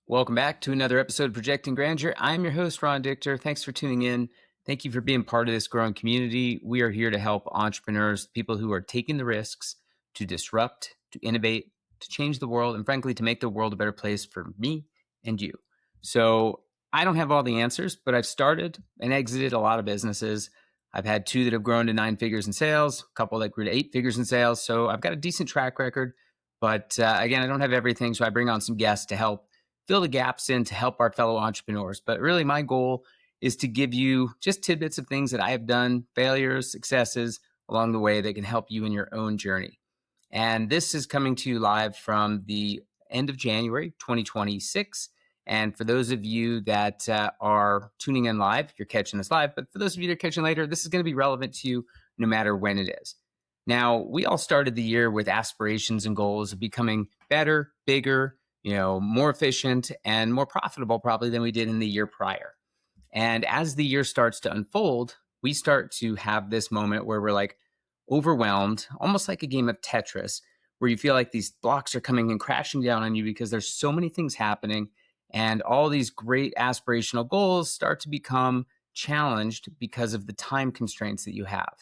Welcome back to another episode of Projecting Grandeur. I'm your host, Ron Dichter. Thanks for tuning in. Thank you for being part of this growing community. We are here to help entrepreneurs, people who are taking the risks to disrupt, to innovate, to change the world, and frankly, to make the world a better place for me and you. So I don't have all the answers, but I've started and exited a lot of businesses. I've had two that have grown to 9 figures in sales, a couple that grew to 8 figures in sales. So I've got a decent track record. But again, I don't have everything. So I bring on some guests to help fill the gaps in to help our fellow entrepreneurs. But really, my goal is to give you just tidbits of things that I have done, failures, successes along the way that can help you in your own journey. And this is coming to you live from the end of January 2026. And for those of you that are tuning in live, you're catching this live. But for those of you that are catching later, this is going to be relevant to you no matter when it is. Now, we all started the year with aspirations and goals of becoming better, bigger, more efficient and more profitable probably than we did in the year prior. And as the year starts to unfold, we start to have this moment where we're like overwhelmed, almost like a game of Tetris, where you feel like these blocks are coming and crashing down on you because there's so many things happening. And all these great aspirational goals start to become challenged because of the time constraints that you have.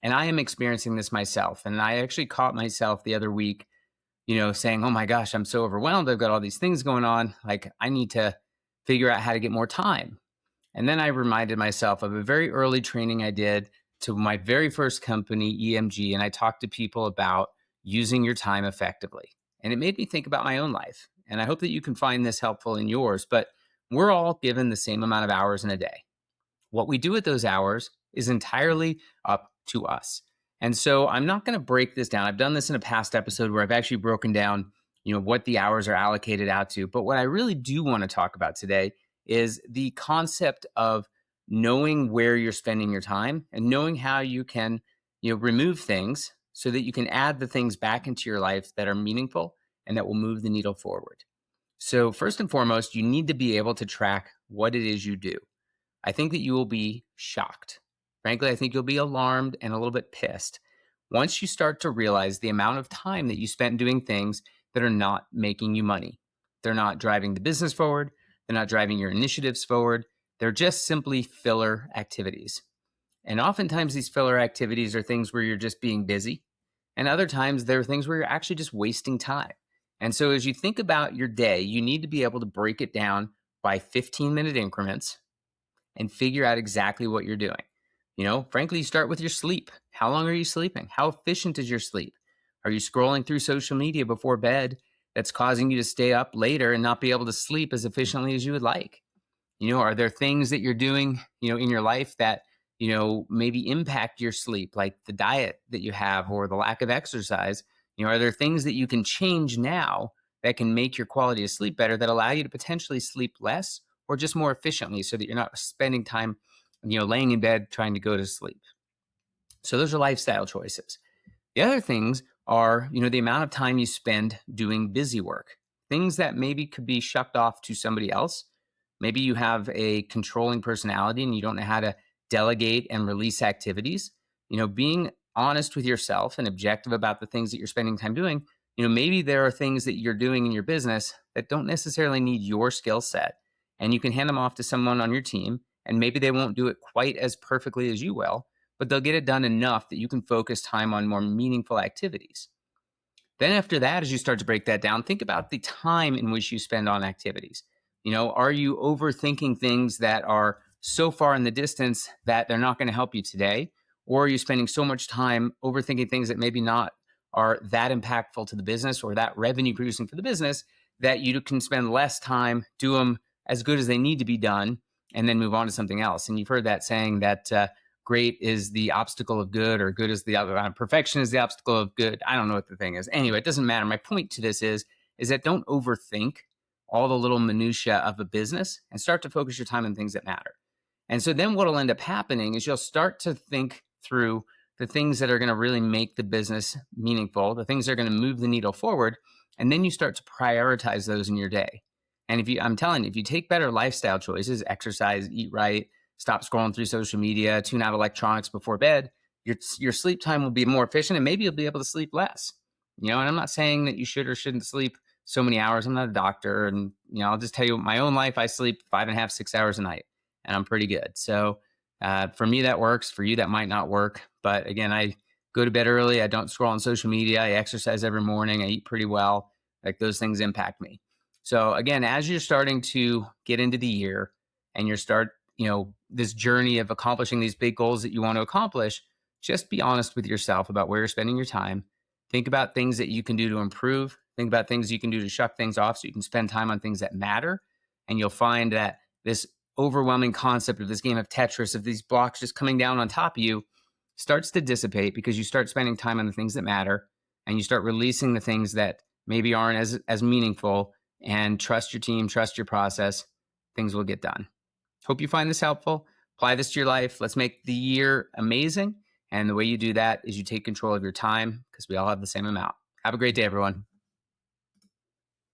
And I am experiencing this myself. And I actually caught myself the other week saying, oh my gosh, I'm so overwhelmed. I've got all these things going on. Like, I need to figure out how to get more time. And then I reminded myself of a very early training I did to my very first company, EMG. And I talked to people about using your time effectively. And it made me think about my own life. And I hope that you can find this helpful in yours. But we're all given the same amount of hours in a day. What we do with those hours is entirely up to us. And so I'm not going to break this down. I've done this in a past episode where I've actually broken down, what the hours are allocated out to. But what I really do want to talk about today is the concept of knowing where you're spending your time and knowing how you can, remove things so that you can add the things back into your life that are meaningful and that will move the needle forward. So first and foremost, you need to be able to track what it is you do. I think that you will be shocked. Frankly, I think you'll be alarmed and a little bit pissed once you start to realize the amount of time that you spent doing things that are not making you money. They're not driving the business forward. They're not driving your initiatives forward. They're just simply filler activities. And oftentimes these filler activities are things where you're just being busy. And other times there are things where you're actually just wasting time. And so as you think about your day, you need to be able to break it down by 15-minute increments and figure out exactly what you're doing. Frankly, you start with your sleep. How long are you sleeping? How efficient is your sleep? Are you scrolling through social media before bed that's causing you to stay up later and not be able to sleep as efficiently as you would like? Are there things that you're doing, in your life that, maybe impact your sleep, like the diet that you have or the lack of exercise? Are there things that you can change now that can make your quality of sleep better, that allow you to potentially sleep less or just more efficiently so that you're not spending time laying in bed trying to go to sleep? So those are lifestyle choices. The other things are, the amount of time you spend doing busy work, things that maybe could be shucked off to somebody else. Maybe you have a controlling personality and you don't know how to delegate and release activities. Being honest with yourself and objective about the things that you're spending time doing. Maybe there are things that you're doing in your business that don't necessarily need your skill set, and you can hand them off to someone on your team. And maybe they won't do it quite as perfectly as you will, but they'll get it done enough that you can focus time on more meaningful activities. Then after that, as you start to break that down, think about the time in which you spend on activities. Are you overthinking things that are so far in the distance that they're not going to help you today? Or are you spending so much time overthinking things that maybe not are that impactful to the business or that revenue producing for the business that you can spend less time, do them as good as they need to be done, and then move on to something else? And you've heard that saying that great is the obstacle of good, or good is the perfection is the obstacle of good. I don't know what the thing is. Anyway, it doesn't matter. My point to this is that don't overthink all the little minutia of a business and start to focus your time on things that matter. And so then what will end up happening is you'll start to think through the things that are going to really make the business meaningful, the things that are going to move the needle forward. And then you start to prioritize those in your day. And I'm telling you, if you take better lifestyle choices, exercise, eat right, stop scrolling through social media, tune out electronics before bed, your sleep time will be more efficient, and maybe you'll be able to sleep less. And I'm not saying that you should or shouldn't sleep so many hours. I'm not a doctor, and I'll just tell you my own life. I sleep 5.5, 6 hours a night, and I'm pretty good. So for me, that works. For you, that might not work. But again, I go to bed early. I don't scroll on social media. I exercise every morning. I eat pretty well. Like those things impact me. So again, as you're starting to get into the year and this journey of accomplishing these big goals that you want to accomplish, just be honest with yourself about where you're spending your time. Think about things that you can do to improve. Think about things you can do to shuck things off so you can spend time on things that matter. And you'll find that this overwhelming concept of this game of Tetris, of these blocks just coming down on top of you, starts to dissipate because you start spending time on the things that matter and you start releasing the things that maybe aren't as meaningful, and trust your team, trust your process. Things will get done. Hope you find this helpful. Apply this to your life. Let's make the year amazing. And the way you do that is you take control of your time, because we all have the same amount. Have a great day, everyone.